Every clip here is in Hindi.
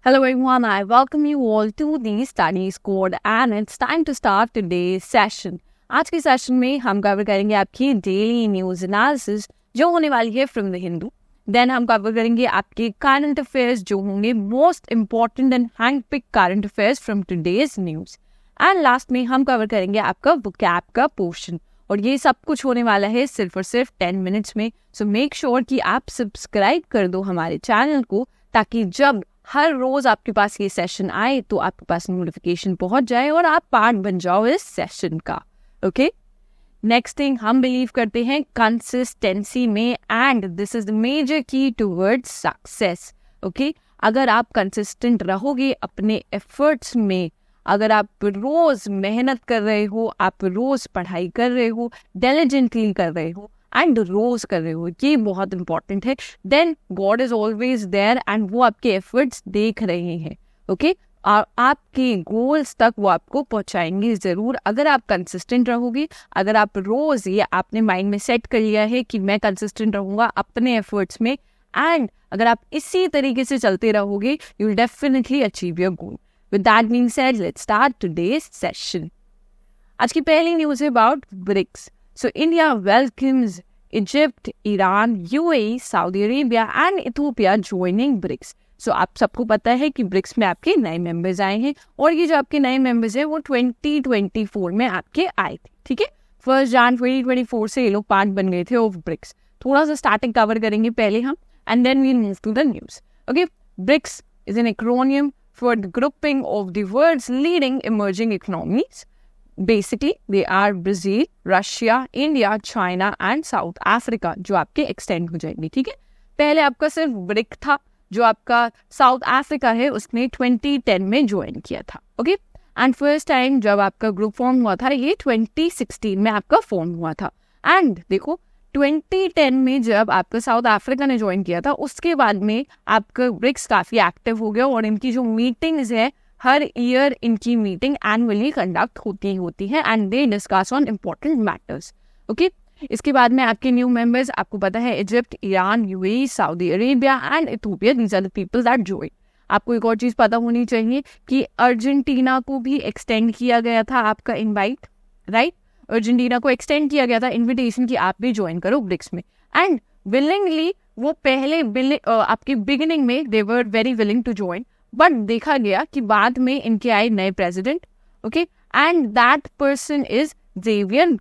Hello everyone, I welcome you all to the Study Squad and it's time to start today's session. आज के सेशन में हम कवर करेंगे आपकी डेली न्यूज एनालिसिस जो होने वाली है फ्रॉम द हिंदू. देन हम कवर करेंगे आपके करंट अफेयर्स जो होंगे most important and hand pick current affairs from today's news. And last में हम कवर करेंगे आपका वोकैब का पोर्शन और ये सब कुछ होने वाला है सिर्फ और सिर्फ 10 मिनट्स में. सो मेक श्योर कि आप सब्सक्राइब कर दो हमारे चैनल को ताकि जब हर रोज आपके पास ये सेशन आए तो आपके पास नोटिफिकेशन पहुंच जाए और आप पार्ट बन जाओ इस सेशन का. ओके, नेक्स्ट थिंग हम बिलीव करते हैं कंसिस्टेंसी में and this is the major key towards success. Okay, अगर आप कंसिस्टेंट रहोगे अपने एफर्ट्स में, अगर आप रोज मेहनत कर रहे हो, आप रोज पढ़ाई कर रहे हो, डिलिजेंटली कर रहे हो एंड रोज कर रहे हो, ये बहुत इंपॉर्टेंट है, then God is always there and वो आपके एफर्ट्स देख रहे हैं. ओके, और आपके गोल्स तक वो आपको पहुंचाएंगे जरूर अगर आप कंसिस्टेंट रहोगे. अगर आप रोज ये आपने माइंड में सेट कर लिया है कि मैं कंसिस्टेंट रहूंगा अपने एफर्ट्स में एंड अगर आप इसी तरीके से चलते रहोगे you will definitely achieve your goal. With that being said, let's start today's session. आज की पहली न्यूज है about BRICS. So India welcomes Egypt, Iran, UAE, Saudi Arabia and Ethiopia joining BRICS. So आप सबको पता है कि ब्रिक्स में आपके नए मेंबर्स आए हैं और ये जो आपके नए मेंबर्स हैं वो 2024 में आपके आए थे. ठीक है, 1 जनवरी 2024 से ये लोग पार्ट बन गए थे ऑफ ब्रिक्स. थोड़ा सा स्टार्टिंग कवर करेंगे पहले हम and then we move to the news. Okay, BRICS is an acronym for the grouping of the world's leading emerging economies. Basically, they are Brazil, Russia, India, China and South Africa जो आपके एक्सटेंड हो जाएंगे. ठीक है, पहले आपका सिर्फ ब्रिक था जो आपका साउथ अफ्रीका है उसने 2010 में ज्वाइन किया था. ओके, एंड फर्स्ट टाइम जब आपका ग्रुप फॉर्म हुआ था ये 2016 में आपका फॉर्म हुआ था. एंड देखो 2010 में जब आपका साउथ अफ्रीका ने ज्वाइन किया था उसके बाद में आपका ब्रिक्स काफी एक्टिव हो गया और इनकी जो मीटिंग्स है हर ईयर इनकी मीटिंग एनुअली कंडक्ट होती है and they discuss on important matters. Okay, इसके बाद में आपके न्यू मेंबर्स आपको पता है Egypt, Iran, UAE, Saudi Arabia and Ethiopia. These are the people that join. आपको एक और चीज पता होनी चाहिए कि अर्जेंटीना को भी एक्सटेंड किया गया था आपका इनवाइट. राइट, अर्जेंटीना को एक्सटेंड किया गया था इन्विटेशन कि आप भी ज्वाइन करो ब्रिक्स में एंड विलिंगली वो पहले आपके बिगिनिंग में they were very willing to join but देखा गया कि बाद में इनके आए नए president. Okay, and that person is Javier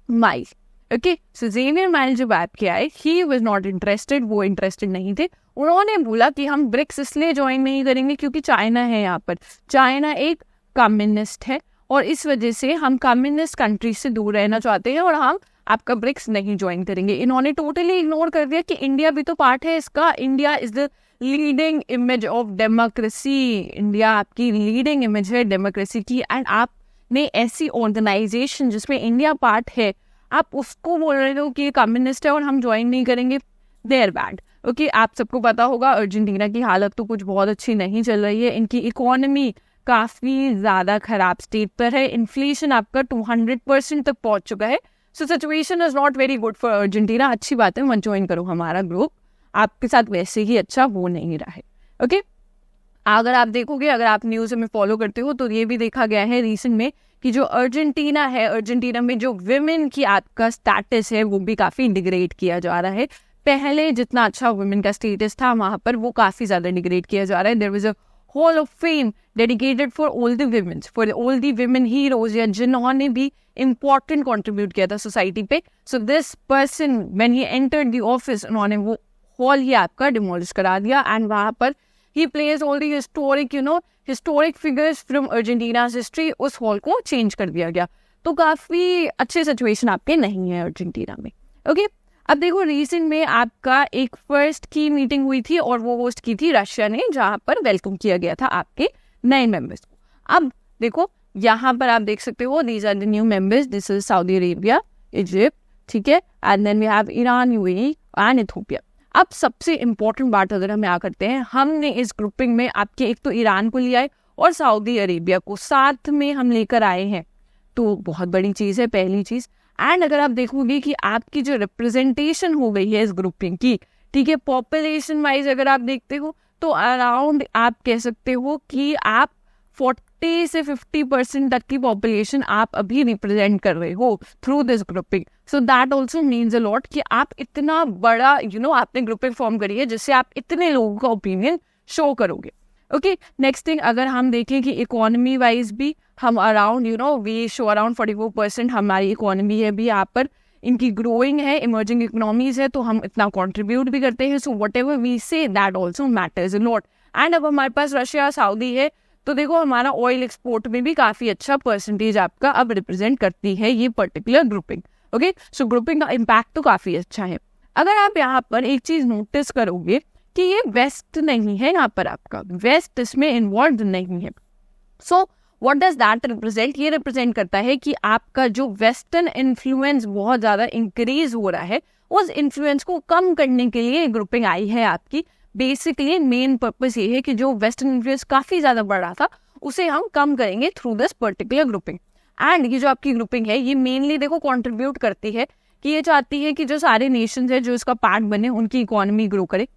Milei. Okay, so Javier Milei जब आपके आए ही वाज नॉट इंटरेस्टेड, वो इंटरेस्टेड नहीं थे. उन्होंने बोला कि हम ब्रिक्स इसलिए ज्वाइन नहीं करेंगे क्योंकि चाइना है यहाँ पर. चाइना एक कम्युनिस्ट है और इस वजह से हम कम्युनिस्ट कंट्री से दूर रहना चाहते हैं और हम आपका ब्रिक्स नहीं ज्वाइन करेंगे. इन्होंने टोटली इग्नोर कर दिया कि इंडिया भी तो पार्ट है इसका. India is the leading image of democracy. India आपकी लीडिंग इमेज है डेमोक्रेसी की एंड आपने ऐसी ऑर्गेनाइजेशन जिसमें इंडिया पार्ट है आप उसको बोल रहे हो कि कम्युनिस्ट है और हम ज्वाइन नहीं करेंगे. They are bad. ओके, आप सबको पता होगा अर्जेंटीना की हालत तो कुछ बहुत अच्छी नहीं चल रही है. इनकी इकोनॉमी काफी ज्यादा खराब स्टेट पर है. इन्फ्लेशन आपका 200% तक पहुंच चुका है. So situation is not very good for Argentina. अच्छी बात है, मत ज्वाइन करो हमारा ग्रुप. आपके साथ वैसे ही अच्छा हो नहीं रहा है. ओके, अगर आप देखोगे, अगर आप न्यूज़ में फॉलो करते हो तो ये भी देखा गया है रिसेंट में कि जो अर्जेंटीना है, अर्जेंटीना में जो विमेन की आपका स्टेटस है वो भी काफ़ी डिग्रेड किया जा रहा है. पहले जितना अच्छा वुमेन का स्टेटस था वहाँ पर वो काफ़ी ज़्यादा डिग्रेड किया जा रहा है. There was a hall of fame dedicated for all the women, for all the women heroes या जिन्होंने भी इम्पॉर्टेंट कॉन्ट्रीब्यूट किया था सोसाइटी पे. So this person when he entered the office उन्होंने वो हॉल ही आपका डिमोलिश करा दिया एंड वहाँ पर ही place all the historic figures from Argentina's history. उस हॉल को चेंज कर दिया गया. तो काफ़ी अच्छे सिचुएशन आपके नहीं है अर्जेंटीना में. ओके, अब देखो रिसेंट में आपका एक फर्स्ट की मीटिंग हुई थी और वो होस्ट की थी रशिया ने जहाँ पर वेलकम किया गया था आपके नए मेंबर्स को. अब देखो यहाँ पर आप देख सकते हो these are the new members. This is Saudi Arabia, Egypt, ठीक है, and then we have Iran, UAE and Ethiopia. अब सबसे इम्पोर्टेंट बात अगर हम यहाँ करते हैं, हमने इस ग्रुपिंग में आपके एक तो ईरान को लिया है और सऊदी अरेबिया को साथ में हम लेकर आए हैं. तो बहुत बड़ी चीज़ है, पहली चीज़. एंड अगर आप देखोगे कि आपकी जो रिप्रेजेंटेशन हो गई है इस ग्रुपिंग की, ठीक है, पॉपुलेशन वाइज अगर आप देखते हो तो अराउंड आप कह सकते हो कि आप 40 से 50% तक की पॉपुलेशन आप अभी रिप्रेजेंट कर रहे हो through this grouping. So that also means a lot कि आप इतना बड़ा आपने ग्रुपिंग फॉर्म करी है जिससे आप इतने लोगों का ओपिनियन शो करोगे. ओके, नेक्स्ट थिंग, अगर हम देखें कि इकोनॉमी वाइज भी हम अराउंड वी शो अराउंड 44% हमारी इकोनॉमी है भी यहाँ पर इनकी ग्रोइंग है, इमर्जिंग इकोनॉमीज है, तो हम इतना कंट्रीब्यूट भी करते हैं. So whatever we say that also matters a lot. And अब हमारे पास रशिया, सऊदी है, तो देखो हमारा ऑयल एक्सपोर्ट में भी काफ़ी अच्छा परसेंटेज आपका अब रिप्रेजेंट करती है ये पर्टिकुलर ग्रुपिंग. ओके, सो ग्रुपिंग का इम्पैक्ट तो काफ़ी अच्छा है. अगर आप यहाँ पर एक चीज़ नोटिस करोगे कि ये वेस्ट नहीं है, यहाँ पर आपका वेस्ट इसमें इन्वॉल्व नहीं है. So what does that represent? ये रिप्रेजेंट करता है कि आपका जो वेस्टर्न इन्फ्लुएंस बहुत ज़्यादा इंक्रीज हो रहा है, उस इन्फ्लुएंस को कम करने के लिए ग्रुपिंग आई है आपकी. बेसिकली मेन पर्पस ये है कि जो वेस्टर्न इन्फ्लुएंस काफ़ी ज़्यादा बढ़ रहा था उसे हम कम करेंगे through this particular grouping. And ये जो आपकी ग्रुपिंग है ये मेनली देखो कॉन्ट्रीब्यूट करती है कि ये चाहती है कि जो सारे नेशंस है जो इसका पार्ट बने उनकी इकोनॉमी ग्रो करे.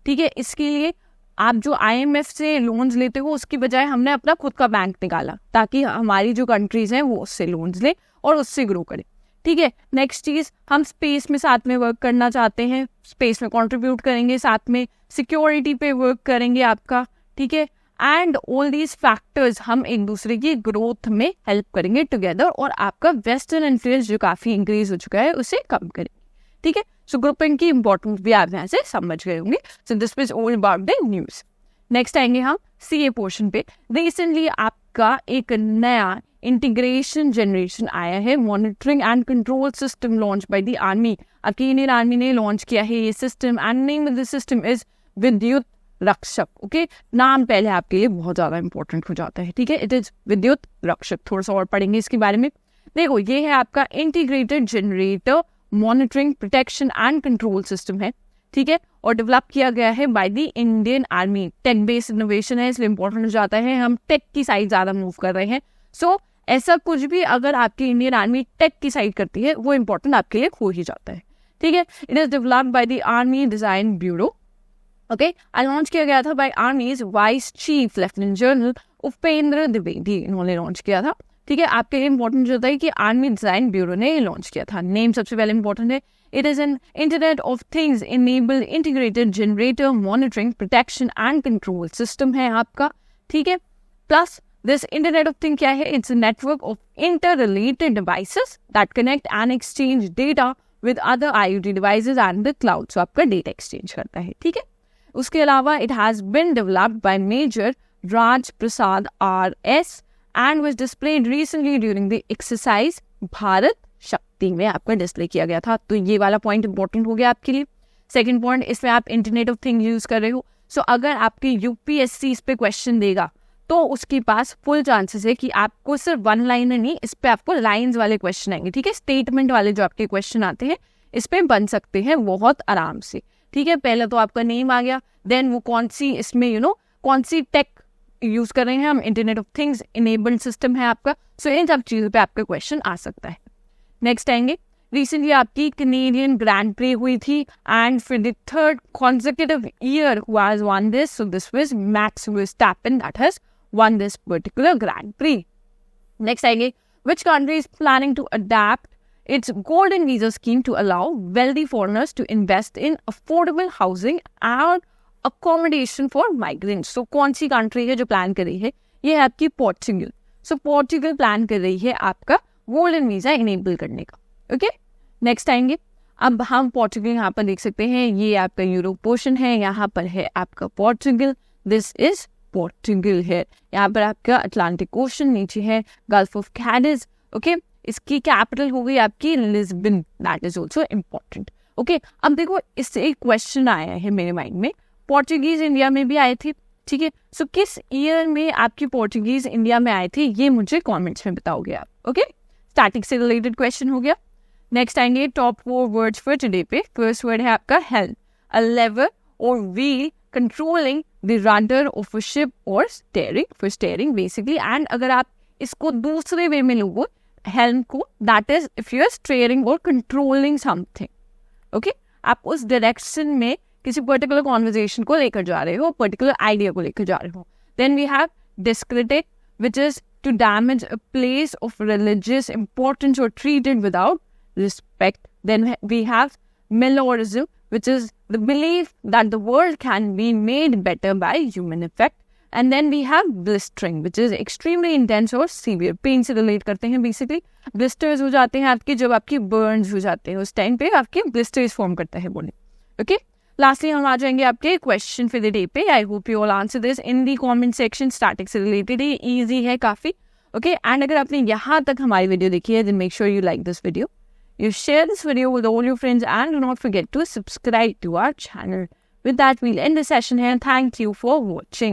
ठीक है, इसके लिए आप जो IMF से लोन्स लेते हो उसकी बजाय हमने अपना खुद का बैंक निकाला ताकि हमारी जो कंट्रीज हैं वो उससे लोन्स ले और उससे ग्रो करें. ठीक है, नेक्स्ट चीज़, हम स्पेस में साथ में वर्क करना चाहते हैं, स्पेस में कंट्रीब्यूट करेंगे, साथ में सिक्योरिटी पे वर्क करेंगे आपका. ठीक है, एंड ऑल दीज फैक्टर्स हम एक दूसरे की ग्रोथ में हेल्प करेंगे टुगेदर और आपका वेस्टर्न इन्फ्लुएंस जो काफ़ी इंक्रीज हो चुका है उसे कम करेंगे. ठीक है, सो ग्रुपिंग की इंपॉर्टेंस भी आप यहाँ से समझ गए होंगे. सो this was all about the news. Next आएंगे हम CA पोर्शन पे. रिसेंटली आपका एक नया इंटीग्रेशन जनरेशन आया है, monitoring and control system launch by the army. आपकी इंडियन आर्मी ने लॉन्च किया है ये system and name of the system is विद्युत रक्षक. ओके, नाम पहले आपके लिए बहुत ज़्यादा इंपॉर्टेंट हो जाता है. ठीक है, इट इज विद्युत रक्षक. थोड़ा सा और पढ़ेंगे इसके बारे में. देखो, ये है आपका integrated generator monitoring protection and control system है. ठीक है, और डेवलप किया गया है by the Indian Army. Tech based innovation है इसलिए इंपॉर्टेंट हो जाता है, हम टेक की साइड ज़्यादा मूव कर रहे हैं. सो ऐसा कुछ भी अगर आपकी इंडियन आर्मी टेक की साइड करती है वो इंपॉर्टेंट आपके लिए हो ही जाता है. ठीक है, it is developed by the Army design Bureau. Okay, launch किया गया था by army's vice chief lieutenant general Upendra Dwivedi, इन्होंने लॉन्च किया था. ठीक है, आपके लिए इंपॉर्टेंट होता है कि आर्मी डिजाइन ब्यूरो ने लॉन्च किया था. नेम सबसे पहले इंपॉर्टेंट है. It is an internet of things enable integrated generator monitoring protection and control system है आपका. ठीक है, plus this internet of thing क्या है? It's a network of interrelated devices that connect and exchange data with other IoT devices and the cloud. So आपका डेटा एक्सचेंज करता है. ठीक है, उसके अलावा it has been developed by major Raj Prasad RS and was displayed recently during the exercise Bharat Shakti में आपका डिस्प्ले किया गया था. तो ये वाला पॉइंट इंपॉर्टेंट हो गया आपके लिए. सेकंड पॉइंट, इसमें आप इंटरनेट ऑफ थिंग यूज कर रहे हो. सो अगर आपके UPSC इस पे क्वेश्चन देगा तो उसके पास फुल चांसेस है कि आपको सिर्फ वन लाइनर नहीं, इस पे आपको लाइंस वाले क्वेश्चन आएंगे. ठीक है, स्टेटमेंट वाले जो आपके क्वेश्चन आते हैं इस पे बन सकते हैं बहुत आराम से. ठीक है, पहले तो आपका नेम आ गया, देन वो कौन सी इसमें कौन सी टेक यूज कर रहे हैं हम, internet of things enabled system है आपका. सो इन सब चीज़ों पे आपका क्वेश्चन आ सकता है. नेक्स्ट आएंगे, रिसेंटली आपकी कैनेडियन ग्रैंड प्री हुई थी and for the third consecutive year who has won this. So this was Max Verstappen that has won this particular grand prix. Next आएंगे, which country is planning to adapt its golden visa scheme to allow wealthy foreigners to invest in affordable housing and accommodation for migrants. So कौन सी कंट्री है जो प्लान कर रही है? ये है आपकी पोर्चुगल. सो पोर्चुगल प्लान कर रही है आपका गोल्डन वीजा इनेबल करने का. ओके, नेक्स्ट आएंगे. अब हम पोर्चुगल यहाँ पर देख सकते हैं, ये आपका यूरोप पोर्शन है, यहाँ पर है आपका पोर्चुगल. दिस इज पोर्चुगल है. यहाँ पर आपका अटलांटिक ओशन, नीचे है गल्फ ऑफ कैडिज. ओके, इसकी कैपिटल हो गई आपकी Lisbon. That is also important. Okay, अब देखो इससे एक क्वेश्चन आया है मेरे माइंड में. पोर्चुगीज इंडिया में भी आए थे. ठीक है, सो किस ईयर में आपकी पोर्चुगीज इंडिया में आए थे ये मुझे कमेंट्स में बताओगे आप. ओके, स्टैटिक से रिलेटेड क्वेश्चन हो गया. नेक्स्ट आएंगे टॉप 4 वर्ड्स फॉर टुडे पे. फर्स्ट वर्ड है आपका हेल्म, अ लेवर और wheel controlling the rudder of a ship और steering, for steering basically. And अगर आप इसको दूसरे वे में लोगो हेल्म को, that is if you are steering और कंट्रोलिंग समथिंग. ओके, आप उस डायरेक्शन में किसी पर्टिकुलर कॉन्वर्जेशन को लेकर जा रहे हो, पर्टिकुलर आइडिया को लेकर जा रहे हो. Then we have discredit, which is to damage a place of religious importance और treated without respect. Then we have Mailorism, which is the belief that the world can be made better by human effect. And then we have blistering, which is extremely intense और severe. पेन से रिलेट करते हैं बेसिकली. ब्लिस्टर्स हो जाते हैं आपके जब आपकी बर्न्स हो जाते हैं, उस टाइम पे आपके ब्लिस्टर्स फॉर्म करता है बॉडी. ओके, लास्टली हम आ जाएंगे आपके क्वेश्चन फॉर द डे पे. I hope you all answer this in the comment section. Static से रिलेटेड है, ईजी है काफ़ी. ओके, एंड अगर आपने यहाँ तक हमारी वीडियो देखी है, then make sure you like this video. You share this video with all your friends and do not forget to subscribe to our channel. With that, we'll end the session here. Thank you for watching.